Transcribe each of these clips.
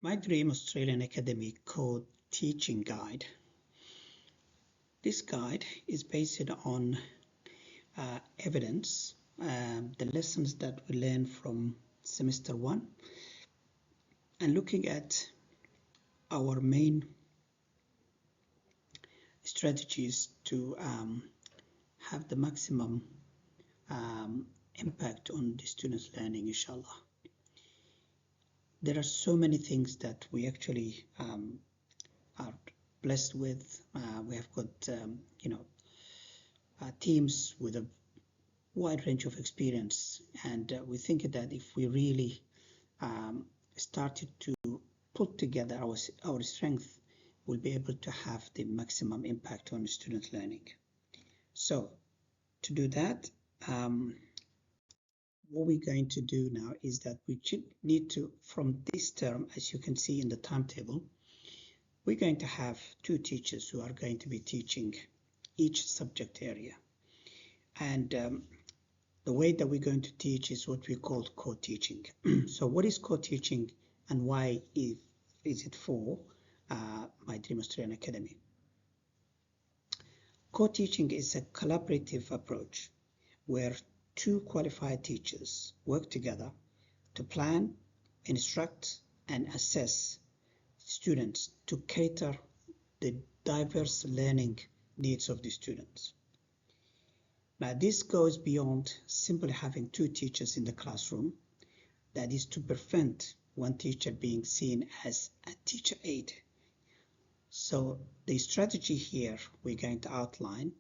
My Dream Australian Academy Co-Teaching Guide. This guide is based on evidence, the lessons that we learned from semester 1, and looking at our main strategies to have the maximum impact on the students' learning, inshallah. There are so many things that we actually are blessed with. We have got teams with a wide range of experience, and we think that if we really started to put together our strength, we'll be able to have the maximum impact on student learning. So to do that, what we're going to do now is that we need to, from this term, as you can see in the timetable, we're going to have 2 teachers who are going to be teaching each subject area. And the way that we're going to teach is what we call co-teaching. So what is co-teaching and why is it for My Dream Australian Academy? Co-teaching is a collaborative approach where 2 qualified teachers work together to plan, instruct, and assess students to cater the diverse learning needs of the students. Now, this goes beyond simply having 2 teachers in the classroom. That is to prevent one teacher being seen as a teacher aide. So the strategy here we're going to outline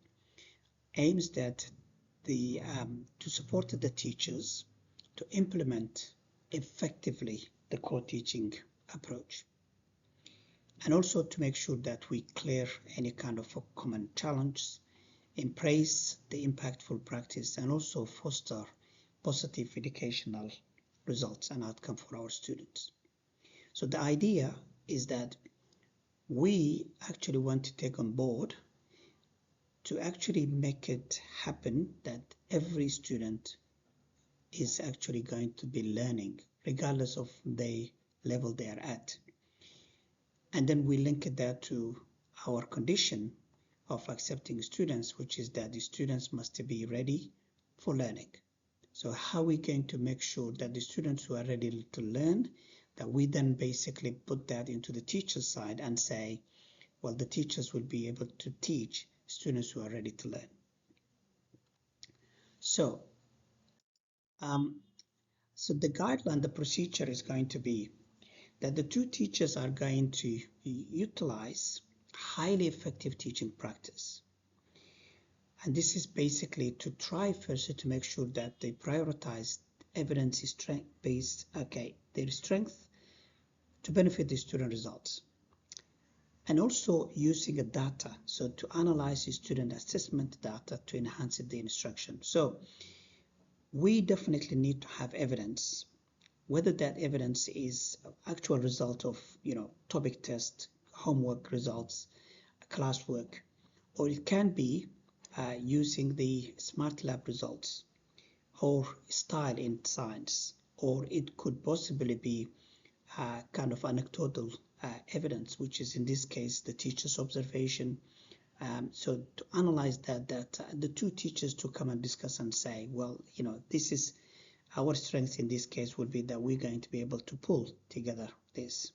aims that to support the teachers to implement effectively the co-teaching approach, and also to make sure that we clear any kind of a common challenge, embrace the impactful practice, and also foster positive educational results and outcome for our students. So the idea is that we actually want to take on board to actually make it happen that every student is actually going to be learning regardless of the level they are at. And then we link that to our condition of accepting students, which is that the students must be ready for learning. So how are we going to make sure that the students who are ready to learn, that we then basically put that into the teacher's side and say, well, the teachers will be able to teach students who are ready to learn. So the guideline, the procedure is going to be that the 2 teachers are going to utilize highly effective teaching practice. And this is basically to try first to make sure that they prioritize evidence strength-based, their strength to benefit the student results. And also using a data, so to analyze the student assessment data to enhance the instruction. So we definitely need to have evidence, whether that evidence is actual result of topic test, homework results, classwork, or it can be using the smart lab results or style in science, or it could possibly be kind of anecdotal evidence, which is in this case the teacher's observation. So to analyze that the 2 teachers to come and discuss and say, well, this is our strength in this case would be that we're going to be able to pull together this.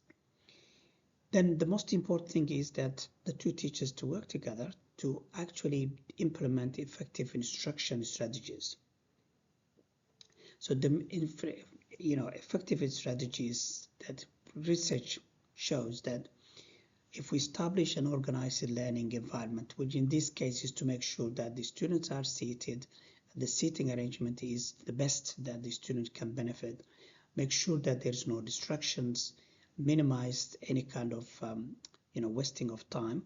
Then the most important thing is that the 2 teachers to work together to actually implement effective instruction strategies. So the effective strategies that research shows that if we establish an organized learning environment, which in this case is to make sure that the students are seated, the seating arrangement is the best that the student can benefit, make sure that there's no distractions, minimize any kind of wasting of time,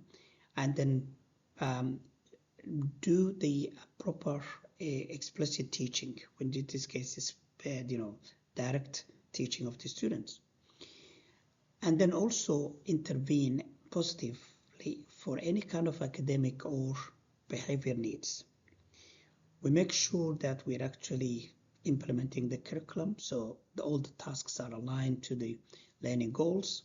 and then do the proper explicit teaching, when in this case is direct teaching of the students. And then also intervene positively for any kind of academic or behavior needs. We make sure that we're actually implementing the curriculum, so all the tasks are aligned to the learning goals,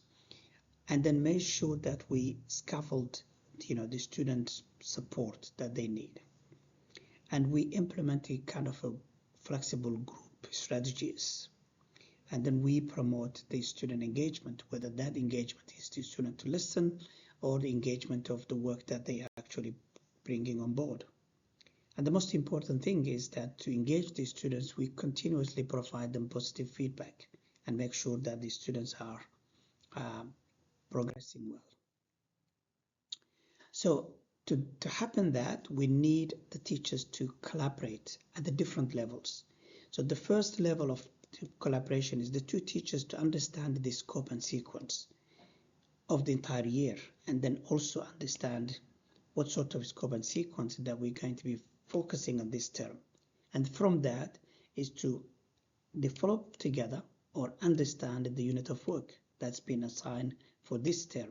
and then make sure that we scaffold, the student support that they need. And we implement a kind of a flexible group strategies. And then we promote the student engagement, whether that engagement is the student to listen or the engagement of the work that they are actually bringing on board. And the most important thing is that to engage the students, we continuously provide them positive feedback and make sure that the students are progressing well. So to happen that, we need the teachers to collaborate at the different levels. So the first level of collaboration is the two teachers to understand the scope and sequence of the entire year, and then also understand what sort of scope and sequence that we're going to be focusing on this term. And from that is to develop together or understand the unit of work that's been assigned for this term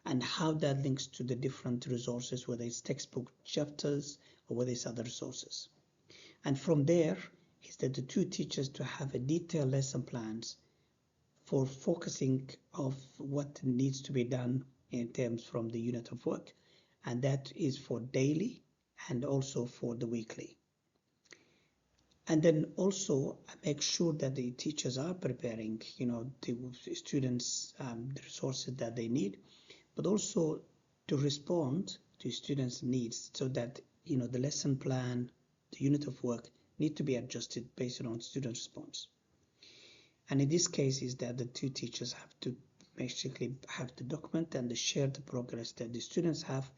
and how that links to the different resources, whether it's textbook chapters or whether it's other resources. And from there is that the two teachers to have a detailed lesson plans for focusing of what needs to be done in terms from the unit of work, and that is for daily and also for the weekly. And then also make sure that the teachers are preparing, the students the resources that they need, but also to respond to students' needs, so that the lesson plan, the unit of work need to be adjusted based on student response. And in this case is that the two teachers have to basically have to document and share the progress that the students have,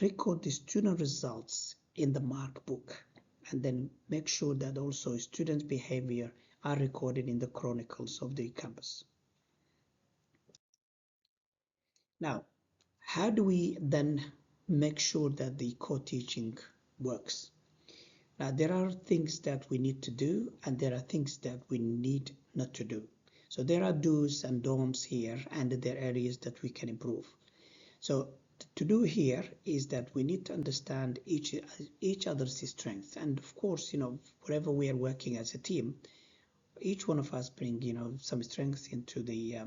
record the student results in the mark book, and then make sure that also students' behavior are recorded in the chronicles of the campus. Now, how do we then make sure that the co-teaching works? Now, there are things that we need to do, and there are things that we need not to do. So there are do's and don'ts here, and there are areas that we can improve. So to do here is that we need to understand each other's strengths. And of course, wherever we are working as a team, each one of us bring, some strengths into the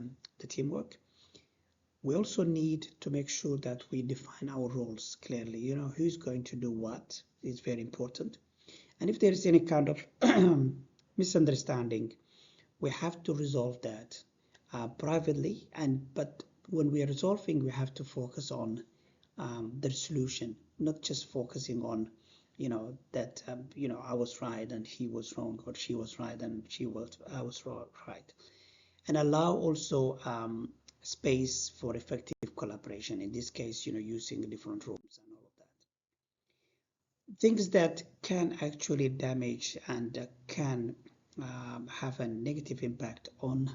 teamwork. We also need to make sure that we define our roles clearly. Who's going to do what is very important. And if there is any kind of misunderstanding, we have to resolve that privately. But when we are resolving, we have to focus on the solution, not just focusing on, that I was right and he was wrong, or she was right and I was right, and allow also space for effective collaboration. In this case, using different rooms and all of that. Things that can actually damage and can have a negative impact on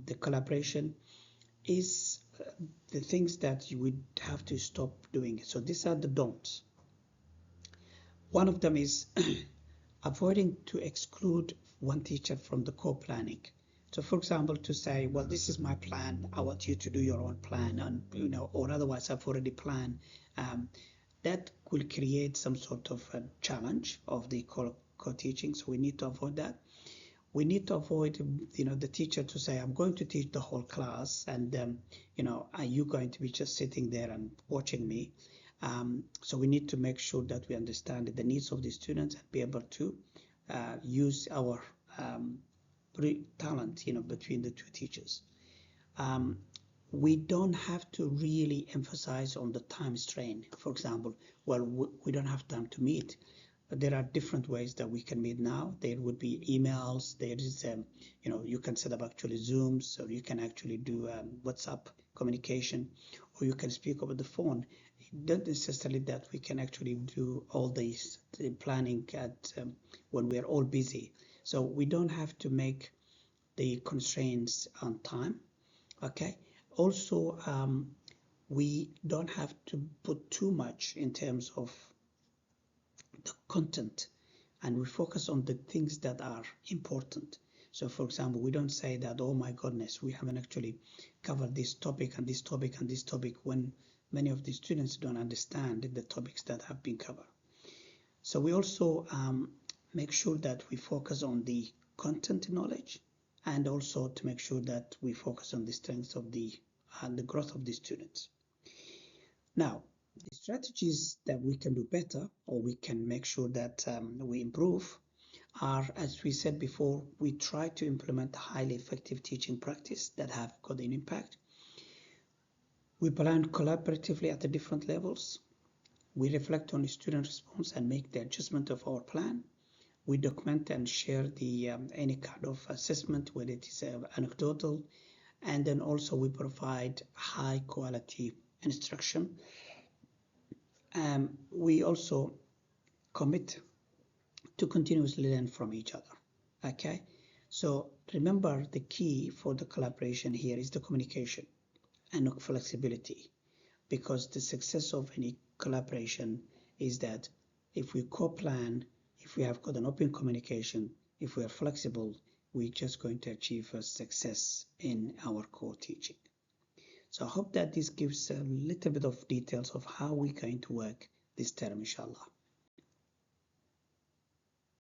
the collaboration is the things that you would have to stop doing. So these are the don'ts. One of them is avoiding to exclude one teacher from the co-planning. So for example, to say, well, this is my plan, I want you to do your own plan, and or otherwise I've already planned. That will create some sort of a challenge of the co-teaching, so we need to avoid that. We need to avoid, the teacher to say, I'm going to teach the whole class, and are you going to be just sitting there and watching me? So we need to make sure that we understand the needs of the students and be able to use our talent, between the two teachers. We don't have to really emphasize on the time strain. For example, well, we don't have time to meet. But there are different ways that we can meet now. There would be emails. There is, you can set up actually Zooms, or you can actually do WhatsApp communication, or you can speak over the phone. Not necessarily that we can actually do all these planning at when we are all busy. So we don't have to make the constraints on time. Okay. Also, we don't have to put too much in terms of the content, and we focus on the things that are important. So for example, we don't say that, oh my goodness, we haven't actually covered this topic and this topic and this topic, when many of the students don't understand the topics that have been covered. So we also make sure that we focus on the content knowledge, and also to make sure that we focus on the strengths of the and the growth of the students. Now, the strategies that we can do better, or we can make sure that we improve, are, as we said before, we try to implement highly effective teaching practice that have got an impact. We plan collaboratively at the different levels. We reflect on the student response and make the adjustment of our plan. We document and share the any kind of assessment, whether it is anecdotal, and then also we provide high quality instruction. We also commit to continuously learn from each other. Okay, so remember, the key for the collaboration here is the communication and flexibility, because the success of any collaboration is that if we co-plan, if we have got an open communication, if we are flexible, we're just going to achieve a success in our core teaching. So I hope that this gives a little bit of details of how we're going to work this term, inshallah.